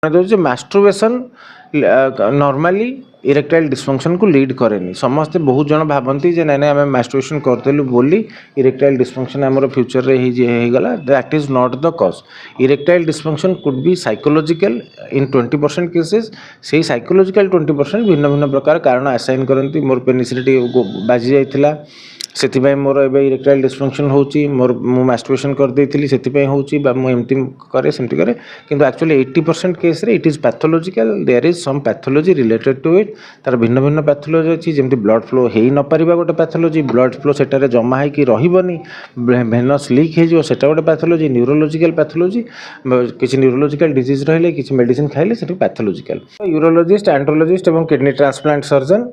Masturbation normally erectile dysfunction को lead करेनी। समस्ते बहुत जन भावती जे ना आम मास्टरबेशन करदेलु बोली इरेक्टाइल डिस्फंक्शन आमर फ्यूचर रे गला। That is not the cause. Erectile dysfunction could be psychological in 20% cases. से साइकोलॉजिकल 20% भिन्न भिन्न प्रकार कारण असाइन करती। मोर पेनिस बाजी जाइथिला से मोर ए इरेक्टाइल डिस्फंक्शन होची, मोर मु मास्टरबेशन कर देइथिली सेतिपय होची बा मु एमती करे सेमती करे। किंतु एक्चुअली 80% केस रे it is pathological. There is some pathology related to it. तार भिन्न भिन्न पैथोलॉजी अछि जेमती ब्लड फ्लो हेई न परिबा गोटे पैथोलॉजी, ब्लड फ्लो सेटारे जमा है कि रहिबनी, भेनस लीक हे जो सेटा गोटे पैथोलॉजी, न्यूरोलॉजिकल पैथोलॉजी किछि न्यूरोलॉजिकल डिजीज रहले किछि मेडिसिन खाइले सेटा पैथोलॉजिकल। यूरोलॉजिस्ट, एंड्रोलॉजिस्ट एवं किडनी ट्रांसप्लांट सर्जन।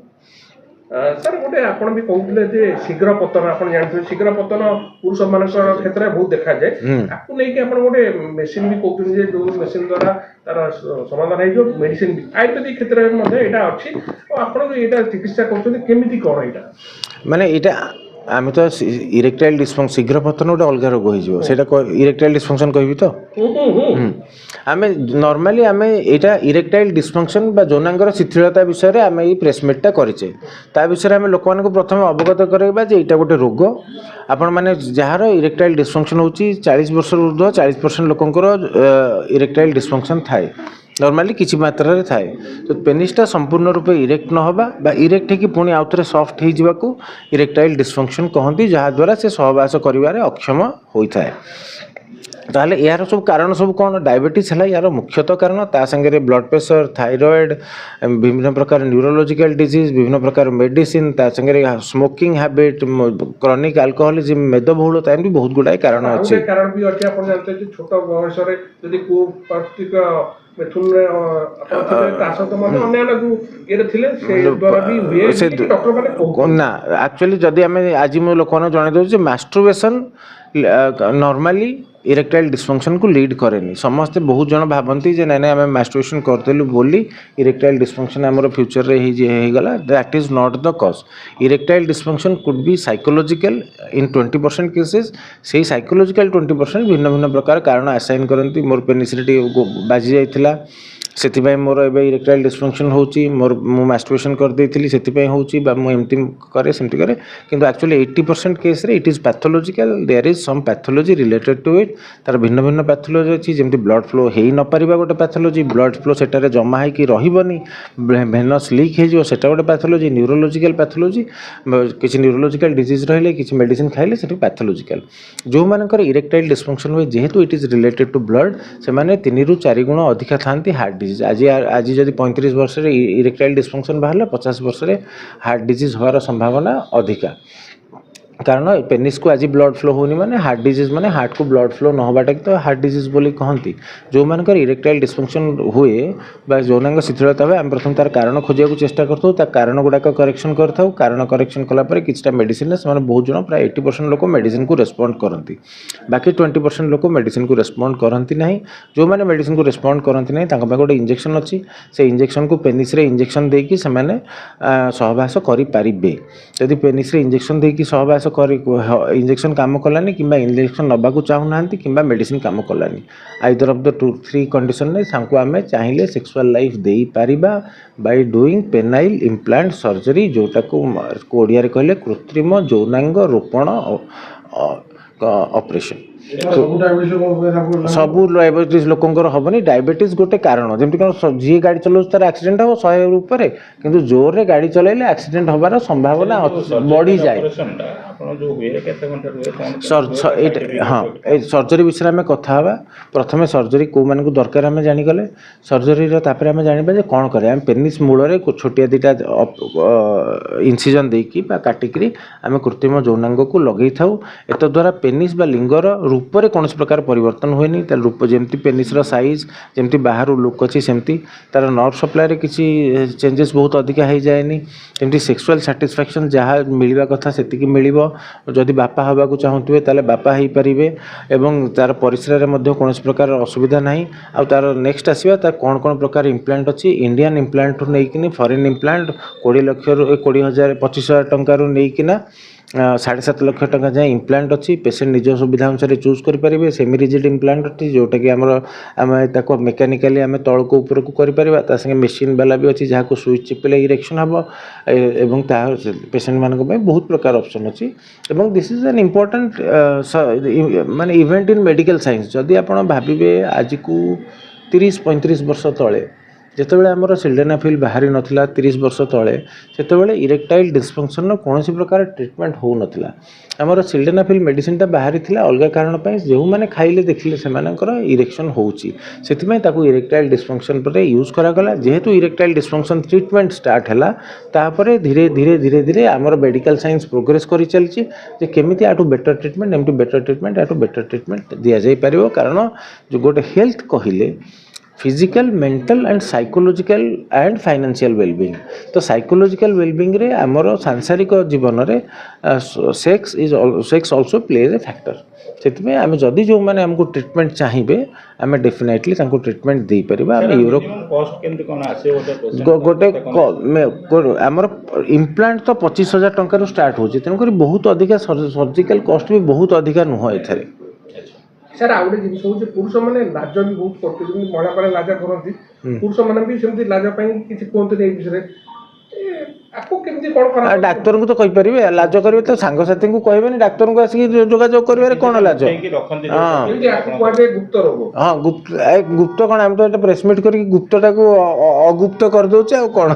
सर गोटे आपन भी कहते शीघ्र पतन आप जानते शीघ्र पतन पुरुष मान क्षेत्र में बहुत देखा जाए। आपको नहीं आप गोटे मेसीन भी कहते जो मेसीन द्वारा तार समाधान हो मेडिसिन भी आयुर्वेदिक क्षेत्र में यहाँ अच्छी आप चिकित्सा करमी कौन यहाँ माने आम तो इरेक्टाइल डिस्फंक्शन शीघ्र पतन गोटे अलग रोग हो इरेक्टाइल डिस्फंक्शन कहबी तो आम नॉर्मली आम यहाँ इरेक्टाइल डिस्फंक्शन बा यौनांगर शिथिलता विषय में आम ये प्रेसमेटा करेचे। ता विषय आम लोक मानक प्रथम अवगत करवा जे यहाँ गोटे रोग आपण मैंने जार इरेक्टाइल डिस्फंक्शन होची 40 वर्ष ऊर्ध्व 40% लोकंकर इरेक्टाइल डिस्फंक्शन थाए नॉर्मली किसी मात्रा रे थाए। तो पेनिसटा संपूर्ण रूपे इरेक्ट न होबा बा इरेक्ट है कि पुणी आउ थे सॉफ्ट हो जावाकू इरेक्टाइल डिस्फंक्शन कहती जहाद्वारा से सहवास करिवारे अक्षम होता है। ताहले यार सब कारण सब कौन डायबिटीज है यार मुख्यतः कारण ता संगे ब्लड प्रेशर, थायराइड, विभिन्न प्रकार न्यूरोलॉजिकल डिजीज, विभिन्न प्रकार मेडिसिन, ता संगे स्मोकिंग हैबिट, क्रॉनिक अल्कोहलिज्म, मेदबहुलता एमती बहुत गुड़ाए कारण अच्छे। कारण भी अच्छे आप जानते हैं छोट बयस रे यदि कुपार्थिक मिथुन रे ना एक्चुअली जदि आम आज मो लोक जन दे मास्टरबेशन नॉर्मली इरेक्टाइल डिस्फंक्शन को लीड करेनी। समस्ते बहुत जन भावती जे ना आम मास्टरबेशन करदेलु बोली इरेक्टाइल डिस्फंक्शन आमर फ्यूचर रे गला। That is not the cause. Erectile dysfunction could be psychological in 20% cases. से साइकोलॉजिकल 20% भिन्न भिन्न प्रकार कारण असाइन करती। मोर पेनिस बाजी जाइथिला से मोर ए इरेक्टाइल डिस्फंक्शन होची, मोर मु मास्टरबेशन कर देइथिली सेतिपय होची बा मु एमती करे सेमती करे। किंतु एक्चुअली 80% केस रे it is pathological. There is some pathology related to it. तार भिन्न भिन्न पैथोलॉजी अछि जेमती ब्लड फ्लो हेई न परिबा गोटे पैथोलॉजी, ब्लड फ्लो सेटारे जमा है कि रहिबनी, भेनस लीक हे जो सेटा गोटे पैथोलॉजी, न्यूरोलॉजिकल पैथोलॉजी किछि न्यूरोलॉजिकल डिजीज रहले किछि मेडिसिन खाइले सेटा पैथोलॉजिकल। जो मानकर इरेक्टाइल डिस्फंक्शन हुए जेहेतु it is related to blood से माने 3 ରୁ 4 गुण अधिका थांती हार्ट डिजीज। आज जदि 35 वर्ष रे इरेक्टाइल डिस्फंक्शन बाहर 50 वर्ष रे हार्ट डिजीज होवार संभावना अधिका। कारण पेनिस को आज ब्लड फ्लो होनी माने हार्ट डिजीज माने हार्ट को ब्लड फ्लो न होबाटा तो हार्ट डिजीज बोली कहती। जो मानकर इरेक्टाइल डिस्फंक्शन हुए बा यौनांग शिथिलता हुए आम प्रथम तार कारण खोजा चेष्टा करथौ। ता कारण गुड़ाक करेक्शन करथौ। कारण करेक्शन कला परे किछटा मेडिसिन से बहुत जन प्राय 80% लोक मेडिसिन को रेस्पॉन्ड करती। बाकी 20% लोक मेडिसिन को रेस्पॉन्ड करती नहीं। जो माने मेडिसिन को रेस्पॉन्ड करती नहीं तांका पाखे गोटे इंजेक्शन अच्छी। से इंजेक्शन को पेनिस रे इंजेक्शन देकी से माने सहवास करि पारिबे। यदि पेनिस रे इंजेक्शन देकी सहवास इंजेक्शन काम कलानी कि इंजेक्शन नबा को चाहूना कि मेडिसिन काम Kalani either of the 2-3 condition ने सांको आमे चाहिए सेक्सुअल लाइफ देई Paribas by doing penile implant surgery जोटा को ओडिया रे कहले कृत्रिम यौनांग रोपण ऑपरेशन। सबू डायबिटीज लोकंर हेनी। डायबिटीज गोटे कारण जमी कौन जी गाड़ी चलाऊ तार एक्सीडेंट हम 100 ऊपर किंतु जोर रे गाड़ी चलैले एक्सीडेंट होबार संभावना बढ़ी जाए। हाँ सर्जरी विषय में कथा प्रथम सर्जरी कौ मान को दरकार आम जानीगले सर्जरी आम जाना कौन करें आम पेनिस मूल छोटिया 2टा इनसिजन देकी काटिकी आम कृत्रिम यौनांग को लगे था। एत द्वारा पेनिस बा लिंगर रूप से कौन प्रकार परिवर्तन हुए तार रूप जमती पेनिस साइज जमती बाहर लुक अच्छी सेमती तार नर्व सप्लाई किसी चेंजेस बहुत अधिका हो जाएनी। जमती सेक्सुअल सैटिस्फैक्शन जहाँ मिलवा कथा सेतिकी मिलिबो। जदि बापा हवा को चाहूवे ताले बापा हो पारे एवं तार परिश्रा कौन प्रकार असुविधा ना। आ तार नेक्स्ट आसवा तार कौन कौन प्रकार इम्प्लांट अच्छी इंडियन इम्प्लांट नहीं फॉरेन इम्प्लांट 20 लाख 20,000 25,000 टंका नहीं 7.5 लाख टका जाए इम्प्लांट अच्छी पेसेंट निज सुविधा अनुसार चूज करेंगे सेमी रिजिड इम्प्लांट अच्छी जोटा कि आम मेकानिकाली आम तल को ऊपर को करें मेसीन वाला भी अच्छी जहाँ को स्विच चिपिले इरेक्शन हम एवं पेसेंट मान बहुत प्रकार ऑप्शन अच्छी दिस इज एन इम्पोर्टेंट माने इवेंट इन मेडिकल साइंस जदि आप भावे आज को 30-35 वर्ष तले जितेबाला आमर सिल्डेनाफिल बाहरी नाला 30 वर्ष तले से इरेक्टाइल डिस्फंक्शन कौन प्रकार ट्रिटमेंट हो नाला आमर सिल्डेनाफिल मेडिसिन बाहरी थिला अलग कारण जो मैंने खाइले देखिले से इरेक्शन होची इरेक्टाइल डिस्फंक्शन पर यूज करागला जेहेतु इरेक्टाइल डिस्फंक्शन ट्रिटमेंट स्टार्ट है तापर धीरे धीरे धीरे धीरे आमर मेडिकल साइंस प्रोग्रेस कर चलती केमी आठू बेटर ट्रिटमेंट एमती better treatment Athu better treatment दि जापर कारण जो गोटे हेल्थ कहले physical mental and psychological and financial wellbeing तो साइकोलॉजिकल वेलबींग रे आमर सांसारिक जीवन रे sex also plays a factor से आम जदि जो मैंने आमको ट्रीटमेंट चाहिए आम डेफिनेटली ट्रीटमेंट दे पारिबा आम यूरोप कॉस्ट केमती कोन आसे गोटे आमर इम्प्लांट तो 25,000 टंका स्टार्ट होची तेणुक बहुत अधिका सर्जिकल कॉस्ट भी बहुत अधिका नुह एथरे सर आउ गोटे जिन हूँ पुरुष मैंने लाज भी बहुत करते महिला मैंने लाज करती पुरुष मैंने भी सेमती लाज किसी कहते नहीं विषय आपको केमती कौन करा डाक्तर को तो कहि परिबे लाज करिवे तो सांग साथी को कहबेनी डाक्तर को आसी जोगाजोग करिवे कोन लाज हां आपको कहबे गुप्त रोग हां गुप्त कोन हम तो प्रेस मीट करके गुप्तटा को अगुप्त कर दोचे आ कोन